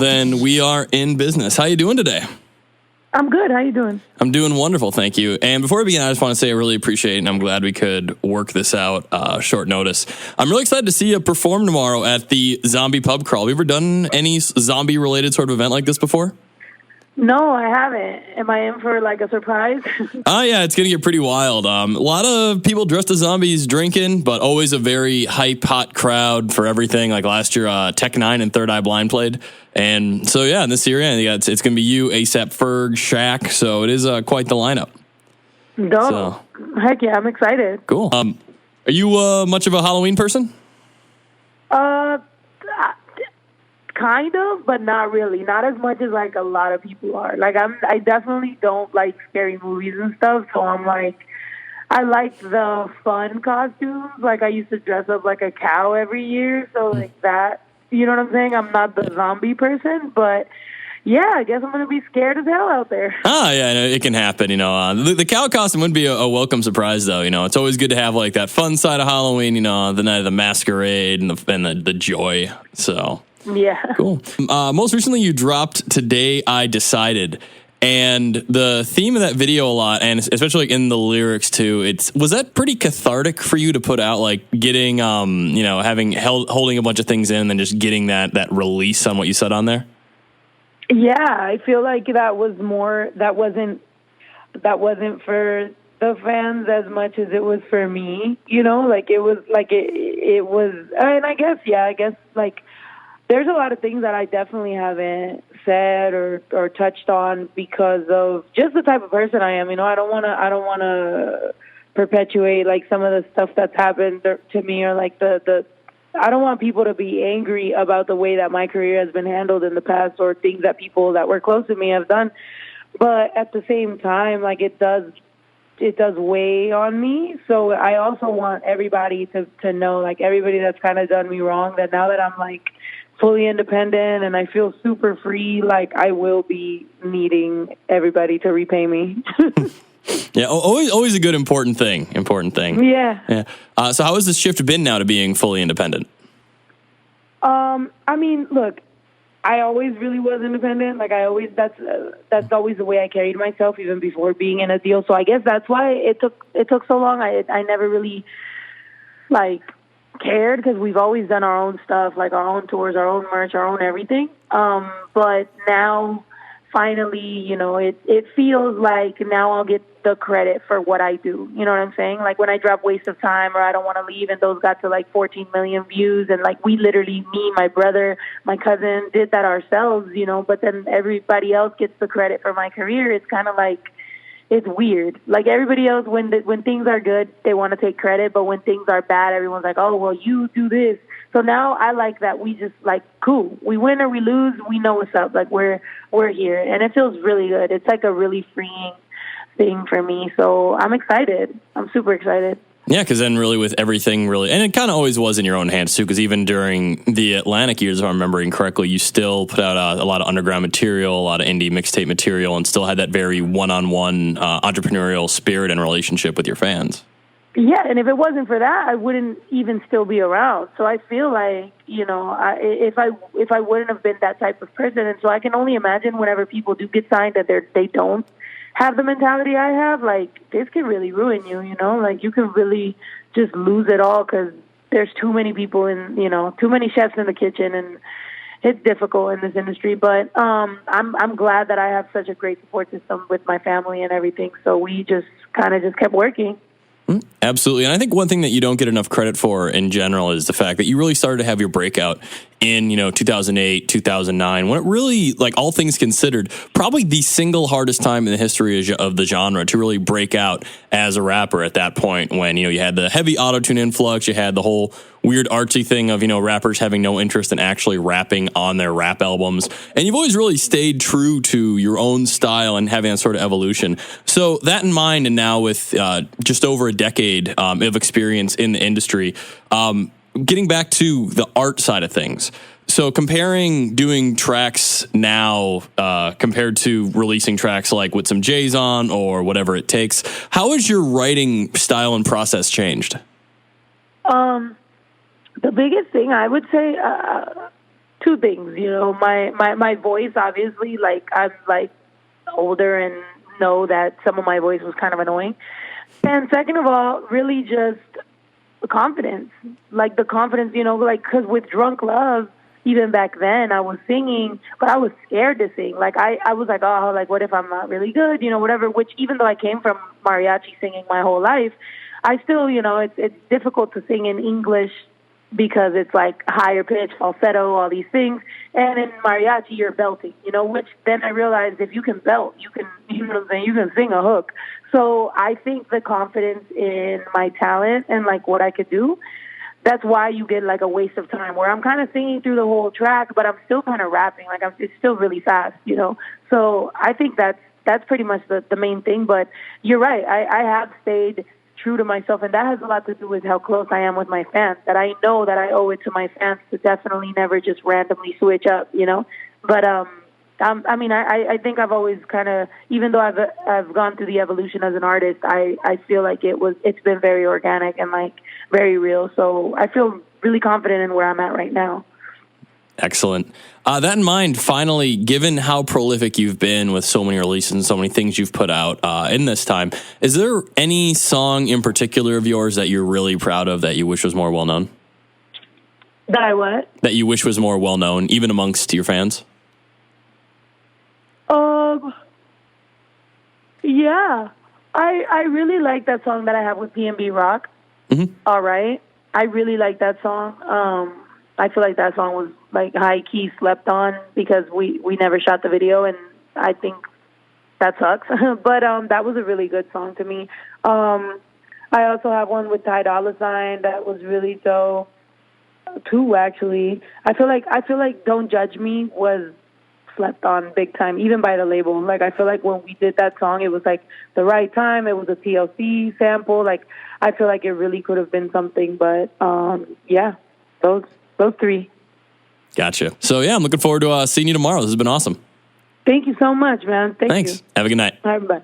then we are in business. How you doing today? I'm good. How you doing? I'm doing wonderful, thank you. And before we begin, I just want to say I really appreciate it, and I'm glad we could work this out short notice. I'm really excited to see you perform tomorrow at the Zombie Pub Crawl. Have you ever done any zombie-related sort of event like this before? No, I haven't. Am I in for like a surprise? Oh, yeah, it's going to get pretty wild. A lot of people dressed as zombies drinking, but always a very hype, hot crowd for everything. Like last year, Tech Nine and Third Eye Blind played. And so, yeah, in this year, it's going to be you, ASAP Ferg, Shaq. So it is quite the lineup. Dope. So, heck yeah, I'm excited. Cool. Are you much of a Halloween person? Kind of, but not really. Not as much as like a lot of people are. Like I definitely don't like scary movies and stuff. So I'm like, I like the fun costumes. Like I used to dress up like a cow every year. So like that, you know what I'm saying? I'm not the zombie person, but yeah, I guess I'm going to be scared as hell out there. Oh, yeah, it can happen, The cow costume would be a welcome surprise, though, It's always good to have, like, that fun side of Halloween, the night of the masquerade and the joy, so... Yeah. Cool. Most recently, you dropped Today I Decided, and the theme of that video a lot, and especially like in the lyrics too, was that pretty cathartic for you to put out, like getting, holding a bunch of things in and then just getting that release on what you said on there? Yeah, I feel like that wasn't for the fans as much as it was for me, like it was, and I guess like, there's a lot of things that I definitely haven't said or touched on because of just the type of person I am. I don't want to perpetuate like some of the stuff that's happened to me, or like I don't want people to be angry about the way that my career has been handled in the past, or things that people that were close to me have done. But at the same time, like it does weigh on me. So I also want everybody to know, like everybody that's kind of done me wrong, that now that I'm like fully independent and I feel super free, like I will be needing everybody to repay me. Yeah, always a good important thing. Yeah. So how has this shift been now to being fully independent? I mean, look, I always really was independent. Like that's always the way I carried myself, even before being in a deal. So I guess that's why it took so long. I never really like cared, because we've always done our own stuff, like our own tours, our own merch, our own everything. But now, finally, it feels like now I'll get the credit for what I do. You know what I'm saying? Like when I drop Waste of Time or I Don't Want to Leave, and those got to like 14 million views, and like we literally, me, my brother, my cousin, did that ourselves, but then everybody else gets the credit for my career. It's kind of like, it's weird. Like everybody else, when things are good, they want to take credit, but when things are bad, everyone's like, oh, well, you do this. So now I like that we just like, cool. We win or we lose, we know what's up. Like we're here, and it feels really good. It's like a really freeing thing for me. So I'm excited. I'm super excited. Yeah, because then really with everything really, and it kind of always was in your own hands too, because even during the Atlantic years, if I'm remembering correctly, you still put out a lot of underground material, a lot of indie mixtape material, and still had that very one-on-one entrepreneurial spirit and relationship with your fans. Yeah, and if it wasn't for that, I wouldn't even still be around. So I feel like, if I wouldn't have been that type of person, and so I can only imagine whenever people do get signed that they don't have the mentality I have, like this can really ruin you, like you can really just lose it all because there's too many people in, too many chefs in the kitchen, and it's difficult in this industry. But I'm glad that I have such a great support system with my family and everything. So we just kind of kept working. Absolutely. And I think one thing that you don't get enough credit for in general is the fact that you really started to have your breakout in, 2008, 2009, when it really, like all things considered, probably the single hardest time in the history of the genre to really break out as a rapper at that point, when, you had the heavy auto-tune influx, you had the whole weird artsy thing of, rappers having no interest in actually rapping on their rap albums. And you've always really stayed true to your own style and having that sort of evolution. So that in mind, and now with just over a decade of experience in the industry, getting back to the art side of things. So comparing doing tracks now compared to releasing tracks like with some J's on or whatever it takes, how has your writing style and process changed? The biggest thing I would say, two things, my voice, obviously, like I'm like older and know that some of my voice was kind of annoying. And second of all, really just the confidence, like the confidence, like, cause with Drunk Love, even back then I was singing, but I was scared to sing. Like I was like, oh, like what if I'm not really good, whatever, which even though I came from mariachi singing my whole life, I still, it's difficult to sing in English because it's like higher pitch, falsetto, all these things. And in mariachi, you're belting, which then I realized if you can belt, you can, you can sing a hook. So I think the confidence in my talent and like what I could do, that's why you get like a waste of time where I'm kind of singing through the whole track, but I'm still kind of rapping. Like it's still really fast, So I think that's pretty much the main thing. But you're right. I have stayed true to myself, and that has a lot to do with how close I am with my fans, that I know that I owe it to my fans to definitely never just randomly switch up, But I think I've always kind of, even though I've gone through the evolution as an artist, I feel like it's been very organic and like very real. So I feel really confident in where I'm at right now. Excellent. That in mind, finally, given how prolific you've been with so many releases and so many things you've put out in this time, is there any song in particular of yours that you're really proud of that you wish was more well-known? That I what? That you wish was more well-known, even amongst your fans? Yeah. I really like that song that I have with PnB Rock. Mm-hmm. All right. I really like that song. I feel like that song was like high key slept on because we never shot the video, and I think that sucks. But that was a really good song to me. I also have one with Ty Dolla $ign that was really dope. Two actually. I feel like Don't Judge Me was slept on big time, even by the label. Like I feel like when we did that song, it was like the right time. It was a TLC sample. Like I feel like it really could have been something. But yeah, those three. Gotcha. So yeah, I'm looking forward to seeing you tomorrow. This has been awesome. Thank you so much, man. Thanks. Have a good night. All right, bye.